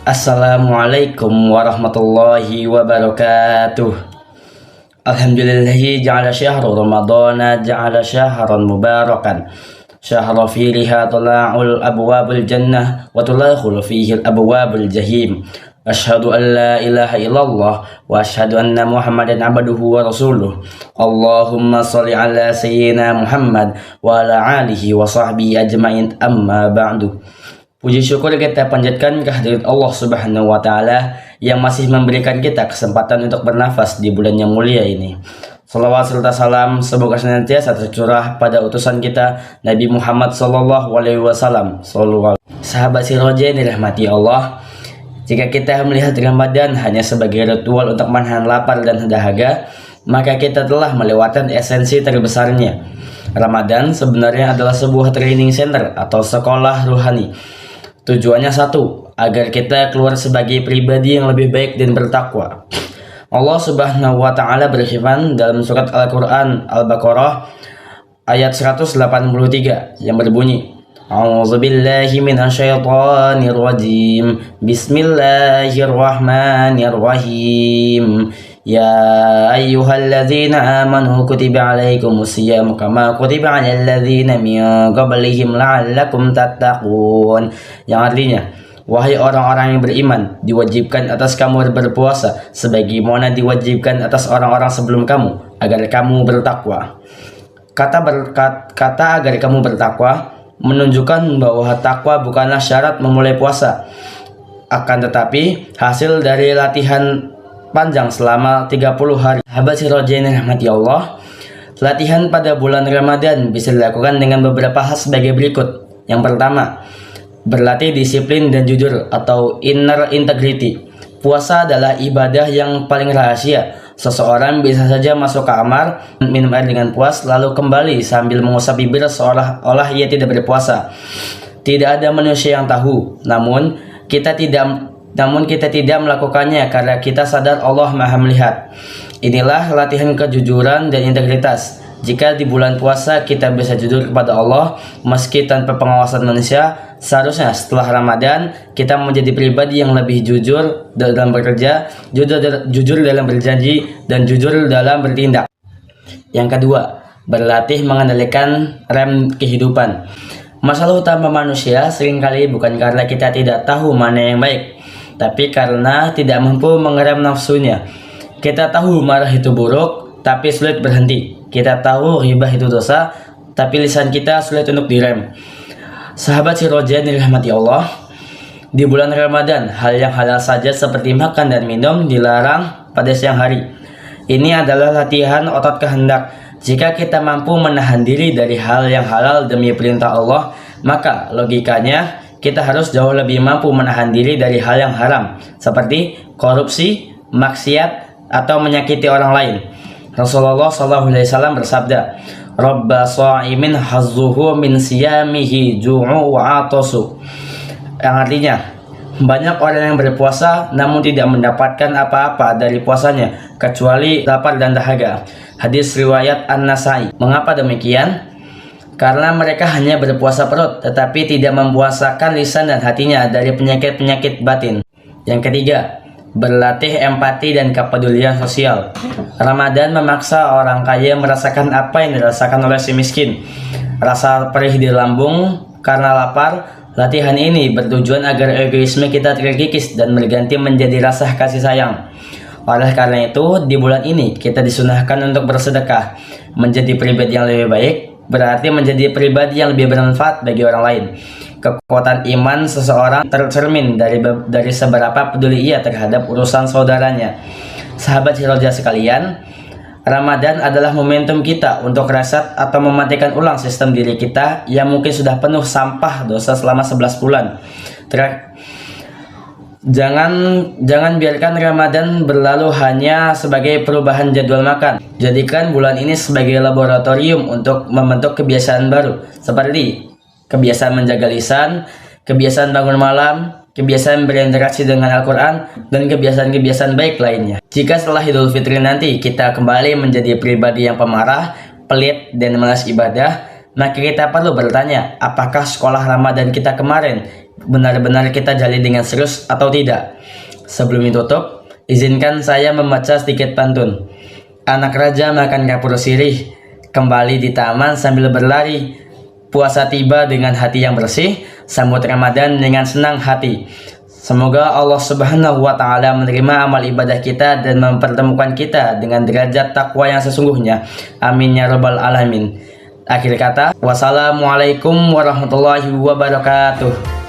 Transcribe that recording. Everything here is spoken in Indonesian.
Assalamualaikum warahmatullahi wabarakatuh. Alhamdulillahi ja'ala syahru ramadana ja'ala syahran mubarakan. Syahra fiha tula'ul abwabul jannah wa tulakhul fihi abwabul jahim. Asyhadu an la ilaha illallah wa asyhadu anna Muhammadan abduhu wa rasuluh. Allahumma sholli ala sayyidina Muhammad wa ala alihi wa sahbihi ajmain, amma ba'du. Puji syukur kita panjatkan kehadirat Allah Subhanahu wa Ta'ala yang masih memberikan kita kesempatan untuk bernafas di bulan yang mulia ini. Salawat serta salam semoga senantiasa tercurah pada utusan kita Nabi Muhammad Sallallahu Alaihi Wasallam. Sahabat Siroja yang dirahmati Allah, jika kita melihat Ramadan hanya sebagai ritual untuk menahan lapar dan dahaga, maka kita telah melewatkan esensi terbesarnya. Ramadan sebenarnya adalah sebuah training center atau sekolah ruhani. Tujuannya satu, agar kita keluar sebagai pribadi yang lebih baik dan bertakwa. Allah Subhanahu wa Ta'ala berfirman dalam surat Al-Quran Al-Baqarah ayat 183 yang berbunyi, A'udzubillahi minasyaitonir rajim. Bismillahirrahmanirrahim. Ya ayyuhalladzina amanu kutiba alaikumus syiyam kama kutiba alal ladzina min qablihim la'allakum tattaqun. Yang artinya, wahai orang-orang yang beriman, diwajibkan atas kamu berpuasa sebagaimana diwajibkan atas orang-orang sebelum kamu agar kamu bertakwa. Kata agar kamu bertakwa menunjukkan bahwa takwa bukanlah syarat memulai puasa, akan tetapi hasil dari latihan panjang selama 30 hari. Sahabat Siroja yang dirahmati Allah, latihan pada bulan Ramadan bisa dilakukan dengan beberapa hal sebagai berikut. Yang pertama, berlatih disiplin dan jujur atau inner integrity. Puasa adalah ibadah yang paling rahasia. Seseorang bisa saja masuk kamar, minum air dengan puas, lalu kembali sambil mengusap bibir seolah-olah ia tidak berpuasa. Tidak ada manusia yang tahu, namun kita tidak melakukannya karena kita sadar Allah Maha melihat. Inilah latihan kejujuran dan integritas. Jika di bulan puasa kita bisa jujur kepada Allah meski tanpa pengawasan manusia, seharusnya setelah Ramadan kita menjadi pribadi yang lebih jujur dalam bekerja, jujur dalam berjanji, dan jujur dalam bertindak. Yang kedua, berlatih mengendalikan rem kehidupan. Masalah utama manusia seringkali bukan karena kita tidak tahu mana yang baik, tapi karena tidak mampu mengerem nafsunya. Kita tahu marah itu buruk, tapi sulit berhenti. Kita tahu ghibah itu dosa, tapi lisan kita sulit untuk direm. Sahabat Siroja yang dirahmati Allah, di bulan Ramadan, hal yang halal saja seperti makan dan minum dilarang pada siang hari. Ini adalah latihan otot kehendak. Jika kita mampu menahan diri dari hal yang halal demi perintah Allah, maka logikanya kita harus jauh lebih mampu menahan diri dari hal yang haram, seperti korupsi, maksiat, atau menyakiti orang lain. Rasulullah SAW bersabda, Rabba sha'imin hazzuhu min siyamihi ju'u wa atasu. Yang artinya, banyak orang yang berpuasa namun tidak mendapatkan apa-apa dari puasanya kecuali lapar dan dahaga. Hadis riwayat An-Nasai. Mengapa demikian? Karena mereka hanya berpuasa perut, tetapi tidak mempuasakan lisan dan hatinya dari penyakit-penyakit batin. Yang ketiga, berlatih empati dan kepedulian sosial. Ramadan memaksa orang kaya merasakan apa yang dirasakan oleh si miskin. Rasa perih di lambung karena lapar. Latihan ini bertujuan agar egoisme kita terkikis dan berganti menjadi rasa kasih sayang. Oleh karena itu, di bulan ini kita disunahkan untuk bersedekah. Menjadi pribadi yang lebih baik berarti menjadi pribadi yang lebih bermanfaat bagi orang lain. Kekuatan iman seseorang tercermin dari seberapa peduli ia terhadap urusan saudaranya. Sahabat Siroja sekalian, Ramadan adalah momentum kita untuk reset atau mematikan ulang sistem diri kita yang mungkin sudah penuh sampah dosa selama 11 bulan. Jangan biarkan Ramadan berlalu hanya sebagai perubahan jadwal makan. Jadikan bulan ini sebagai laboratorium untuk membentuk kebiasaan baru, seperti kebiasaan menjaga lisan, kebiasaan bangun malam, kebiasaan berinteraksi dengan Al-Quran, dan kebiasaan-kebiasaan baik lainnya. Jika setelah Idul Fitri nanti kita kembali menjadi pribadi yang pemarah, pelit, dan malas ibadah, Maka kita perlu bertanya, apakah sekolah Ramadan kita kemarin benar-benar kita jalin dengan serius atau tidak? Sebelum ditutup, izinkan saya membaca sedikit pantun. Anak raja makan kapur sirih, kembali di taman sambil berlari. Puasa tiba dengan hati yang bersih, sambut Ramadan dengan senang hati. Semoga Allah Subhanahu wa Ta'ala menerima amal ibadah kita dan mempertemukan kita dengan derajat takwa yang sesungguhnya. Amin ya rabbal alamin. Akhir kata, wassalamualaikum warahmatullahi wabarakatuh.